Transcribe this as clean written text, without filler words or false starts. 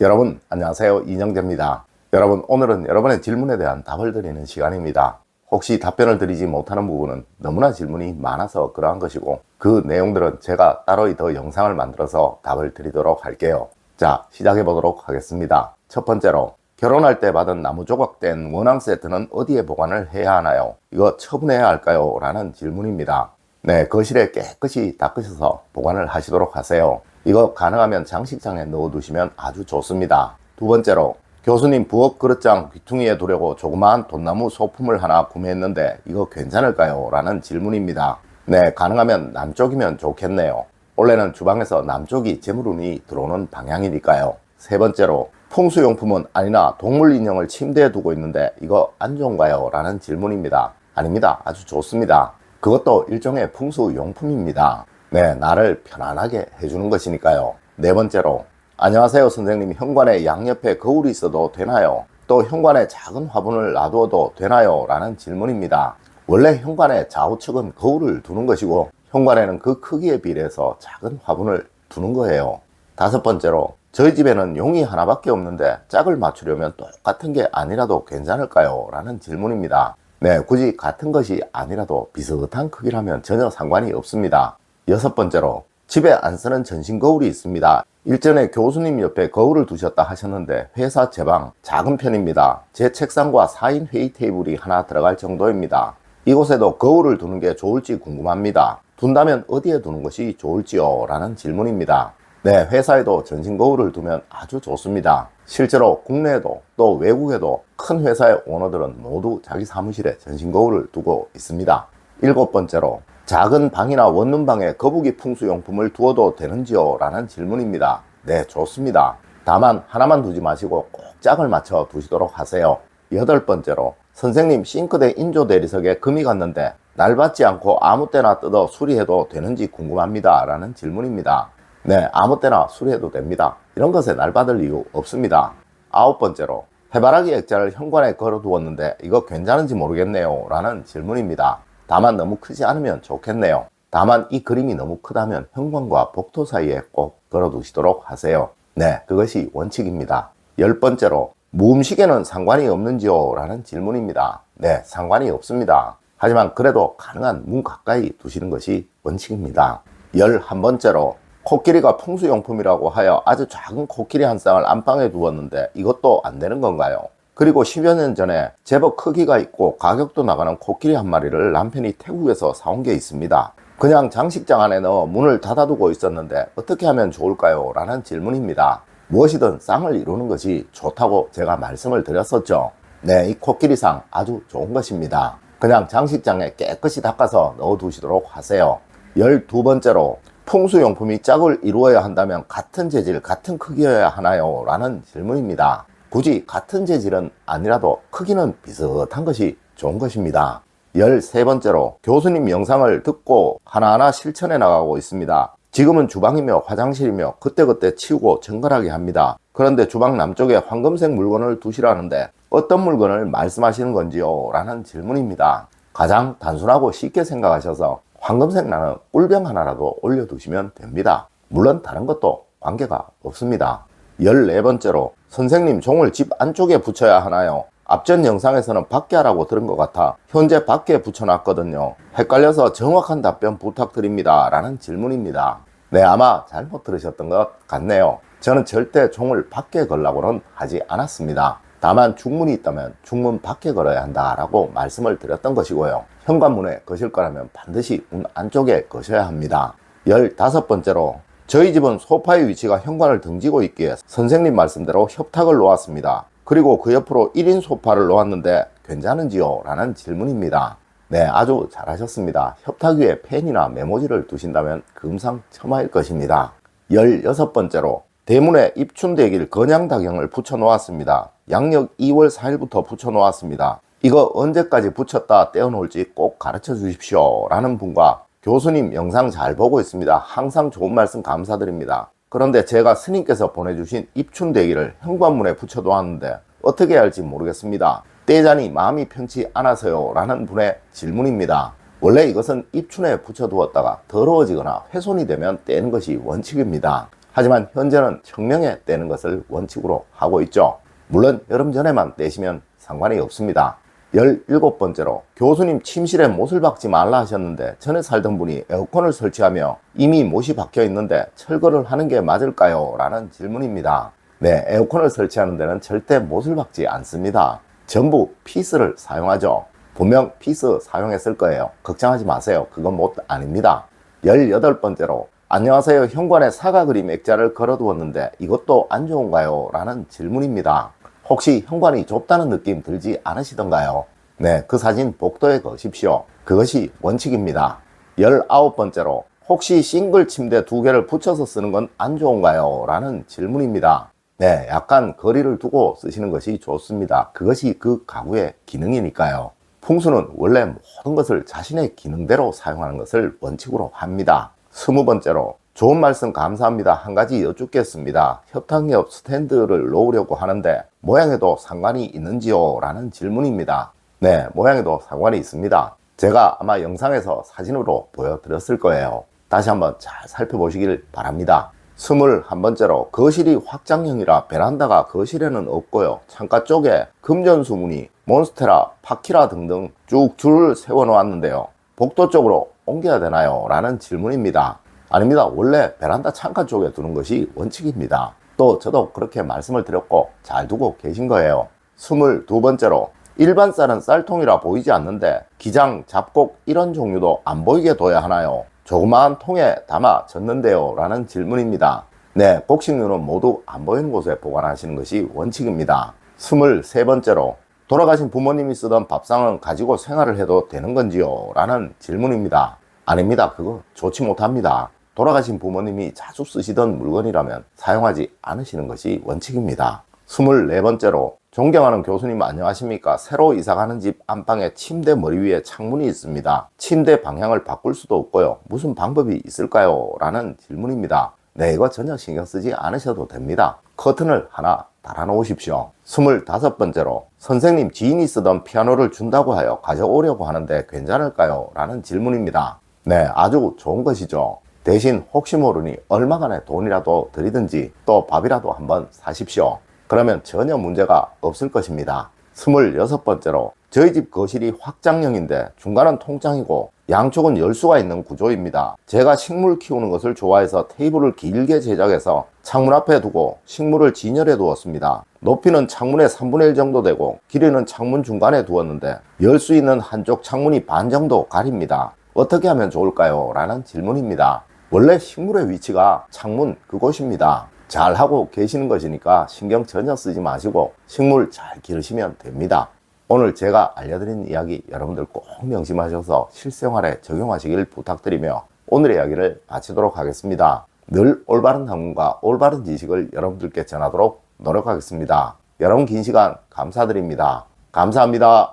여러분 안녕하세요, 이정재입니다. 여러분, 오늘은 여러분의 질문에 대한 답을 드리는 시간입니다. 혹시 답변을 드리지 못하는 부분은 너무나 질문이 많아서 그러한 것이고, 그 내용들은 제가 따로 더 영상을 만들어서 답을 드리도록 할게요. 자, 시작해 보도록 하겠습니다. 첫 번째로, 결혼할 때 받은 나무 조각된 원앙 세트는 어디에 보관을 해야 하나요? 이거 처분해야 할까요? 라는 질문입니다. 네, 거실에 깨끗이 닦으셔서 보관을 하시도록 하세요. 이거 가능하면 장식장에 넣어두시면 아주 좋습니다. 두 번째로, 교수님 부엌 그릇장 귀퉁이에 두려고 조그마한 돈나무 소품을 하나 구매했는데 이거 괜찮을까요? 라는 질문입니다. 네, 가능하면 남쪽이면 좋겠네요. 원래는 주방에서 남쪽이 재물운이 들어오는 방향이니까요. 세 번째로, 풍수용품은 아니나 동물 인형을 침대에 두고 있는데 이거 안 좋은가요? 라는 질문입니다. 아닙니다. 아주 좋습니다. 그것도 일종의 풍수용품입니다. 네, 나를 편안하게 해주는 것이니까요. 네 번째로, 안녕하세요 선생님, 현관에 양옆에 거울이 있어도 되나요? 또 현관에 작은 화분을 놔두어도 되나요? 라는 질문입니다. 원래 현관에 좌우측은 거울을 두는 것이고, 현관에는 그 크기에 비례해서 작은 화분을 두는 거예요. 다섯 번째로, 저희 집에는 용이 하나밖에 없는데 짝을 맞추려면 똑같은 게 아니라도 괜찮을까요? 라는 질문입니다. 네, 굳이 같은 것이 아니라도 비슷한 크기라면 전혀 상관이 없습니다. 여섯 번째로, 집에 안 쓰는 전신 거울이 있습니다. 일전에 교수님 옆에 거울을 두셨다 하셨는데 회사 제 방 작은 편입니다. 제 책상과 4인 회의 테이블이 하나 들어갈 정도입니다. 이곳에도 거울을 두는 게 좋을지 궁금합니다. 둔다면 어디에 두는 것이 좋을지요? 라는 질문입니다. 네, 회사에도 전신 거울을 두면 아주 좋습니다. 실제로 국내에도 또 외국에도 큰 회사의 오너들은 모두 자기 사무실에 전신 거울을 두고 있습니다. 일곱 번째로, 작은 방이나 원룸방에 거북이 풍수용품을 두어도 되는지요? 라는 질문입니다. 네, 좋습니다. 다만 하나만 두지 마시고 꼭 짝을 맞춰 두시도록 하세요. 여덟 번째로, 선생님 싱크대 인조 대리석에 금이 갔는데 날받지 않고 아무 때나 뜯어 수리해도 되는지 궁금합니다. 라는 질문입니다. 네, 아무 때나 수리해도 됩니다. 이런 것에 날받을 이유 없습니다. 아홉 번째로, 해바라기 액자를 현관에 걸어 두었는데 이거 괜찮은지 모르겠네요. 라는 질문입니다. 다만 너무 크지 않으면 좋겠네요. 다만 이 그림이 너무 크다면 현관과 복도 사이에 꼭 걸어 두시도록 하세요. 네, 그것이 원칙입니다. 열 번째로, 무음식에는 상관이 없는지요? 라는 질문입니다. 네, 상관이 없습니다. 하지만 그래도 가능한 문 가까이 두시는 것이 원칙입니다. 11번째로, 코끼리가 풍수용품이라고 하여 아주 작은 코끼리 한 쌍을 안방에 두었는데 이것도 안 되는 건가요? 그리고 10여 년 전에 제법 크기가 있고 가격도 나가는 코끼리 한 마리를 남편이 태국에서 사온 게 있습니다. 그냥 장식장 안에 넣어 문을 닫아두고 있었는데 어떻게 하면 좋을까요? 라는 질문입니다. 무엇이든 쌍을 이루는 것이 좋다고 제가 말씀을 드렸었죠. 네, 이 코끼리상 아주 좋은 것입니다. 그냥 장식장에 깨끗이 닦아서 넣어두시도록 하세요. 12번째로, 풍수용품이 짝을 이루어야 한다면 같은 재질, 같은 크기여야 하나요? 라는 질문입니다. 굳이 같은 재질은 아니라도 크기는 비슷한 것이 좋은 것입니다. 13번째로, 교수님 영상을 듣고 하나하나 실천해 나가고 있습니다. 지금은 주방이며 화장실이며 그때그때 치우고 정갈하게 합니다. 그런데 주방 남쪽에 황금색 물건을 두시라는데 어떤 물건을 말씀하시는 건지요? 라는 질문입니다. 가장 단순하고 쉽게 생각하셔서 황금색 나는 꿀병 하나라도 올려두시면 됩니다. 물론 다른 것도 관계가 없습니다. 14번째로, 선생님 종을 집 안쪽에 붙여야 하나요? 앞전 영상에서는 밖에 하라고 들은 것 같아 현재 밖에 붙여놨거든요. 헷갈려서 정확한 답변 부탁드립니다. 라는 질문입니다. 네, 아마 잘못 들으셨던 것 같네요. 저는 절대 종을 밖에 걸라고는 하지 않았습니다. 다만 중문이 있다면 중문 밖에 걸어야 한다라고 말씀을 드렸던 것이고요. 현관문에 거실 거라면 반드시 문 안쪽에 거셔야 합니다. 15번째로, 저희 집은 소파의 위치가 현관을 등지고 있기에 선생님 말씀대로 협탁을 놓았습니다. 그리고 그 옆으로 1인 소파를 놓았는데 괜찮은지요? 라는 질문입니다. 네, 아주 잘하셨습니다. 협탁 위에 펜이나 메모지를 두신다면 금상첨화일 것입니다. 16번째로, 대문에 입춘대길 건양다경을 붙여 놓았습니다. 양력 2월 4일부터 붙여 놓았습니다. 이거 언제까지 붙였다 떼어 놓을지 꼭 가르쳐 주십시오. 라는 분과, 교수님 영상 잘 보고 있습니다. 항상 좋은 말씀 감사드립니다. 그런데 제가 스님께서 보내주신 입춘대기를 현관문에 붙여 놓았는데 어떻게 해야 할지 모르겠습니다. 떼자니 마음이 편치 않아서요. 라는 분의 질문입니다. 원래 이것은 입춘에 붙여 두었다가 더러워지거나 훼손이 되면 떼는 것이 원칙입니다. 하지만 현재는 청명에 떼는 것을 원칙으로 하고 있죠. 물론 여름 전에만 떼시면 상관이 없습니다. 17번째로 교수님 침실에 못을 박지 말라 하셨는데 전에 살던 분이 에어컨을 설치하며 이미 못이 박혀 있는데 철거를 하는 게 맞을까요? 라는 질문입니다. 네, 에어컨을 설치하는 데는 절대 못을 박지 않습니다. 전부 피스를 사용하죠. 분명 피스 사용했을 거예요. 걱정하지 마세요. 그건 못 아닙니다. 18번째로 안녕하세요. 현관에 사과 그림 액자를 걸어두었는데 이것도 안 좋은가요? 라는 질문입니다. 혹시 현관이 좁다는 느낌 들지 않으시던가요? 네, 그 사진 복도에 거십시오. 그것이 원칙입니다. 19번째로 혹시 싱글 침대 2개를 붙여서 쓰는 건 안 좋은가요? 라는 질문입니다. 네, 약간 거리를 두고 쓰시는 것이 좋습니다. 그것이 그 가구의 기능이니까요. 풍수는 원래 모든 것을 자신의 기능대로 사용하는 것을 원칙으로 합니다. 20번째로 좋은 말씀 감사합니다. 한 가지 여쭙겠습니다. 협탁엽 스탠드를 놓으려고 하는데 모양에도 상관이 있는지요? 라는 질문입니다. 네, 모양에도 상관이 있습니다. 제가 아마 영상에서 사진으로 보여드렸을 거예요. 다시 한번 잘 살펴보시길 바랍니다. 21번째로 거실이 확장형이라 베란다가 거실에는 없고요. 창가 쪽에 금전수 무늬, 몬스테라, 파키라 등등 쭉 줄을 세워 놓았는데요. 복도 쪽으로 옮겨야 되나요? 라는 질문입니다. 아닙니다. 원래 베란다 창가 쪽에 두는 것이 원칙입니다. 또 저도 그렇게 말씀을 드렸고 잘 두고 계신 거예요. 22번째로 일반 쌀은 쌀통이라 보이지 않는데 기장, 잡곡 이런 종류도 안 보이게 둬야 하나요? 조그마한 통에 담아 졌는데요. 라는 질문입니다. 네, 곡식류는 모두 안 보이는 곳에 보관하시는 것이 원칙입니다. 23번째로 돌아가신 부모님이 쓰던 밥상은 가지고 생활을 해도 되는 건지요? 라는 질문입니다. 아닙니다. 그거 좋지 못합니다. 돌아가신 부모님이 자주 쓰시던 물건이라면 사용하지 않으시는 것이 원칙입니다. 24번째로 존경하는 교수님 안녕하십니까? 새로 이사가는 집 안방에 침대 머리 위에 창문이 있습니다. 침대 방향을 바꿀 수도 없고요. 무슨 방법이 있을까요? 라는 질문입니다. 네, 이거 전혀 신경 쓰지 않으셔도 됩니다. 커튼을 하나 달아 놓으십시오. 25번째로 선생님 지인이 쓰던 피아노를 준다고 하여 가져오려고 하는데 괜찮을까요? 라는 질문입니다. 네, 아주 좋은 것이죠. 대신 혹시 모르니 얼마간의 돈이라도 드리든지 또 밥이라도 한번 사십시오. 그러면 전혀 문제가 없을 것입니다. 26번째로 저희 집 거실이 확장형인데 중간은 통창이고 양쪽은 열 수가 있는 구조입니다. 제가 식물 키우는 것을 좋아해서 테이블을 길게 제작해서 창문 앞에 두고 식물을 진열해 두었습니다. 높이는 창문의 3분의 1 정도 되고 길이는 창문 중간에 두었는데 열 수 있는 한쪽 창문이 반 정도 가립니다. 어떻게 하면 좋을까요? 라는 질문입니다. 원래 식물의 위치가 창문 그곳입니다. 잘 하고 계시는 것이니까 신경 전혀 쓰지 마시고 식물 잘 기르시면 됩니다. 오늘 제가 알려드린 이야기 여러분들 꼭 명심하셔서 실생활에 적용하시길 부탁드리며 오늘의 이야기를 마치도록 하겠습니다. 늘 올바른 학문과 올바른 지식을 여러분들께 전하도록 노력하겠습니다. 여러분 긴 시간 감사드립니다. 감사합니다.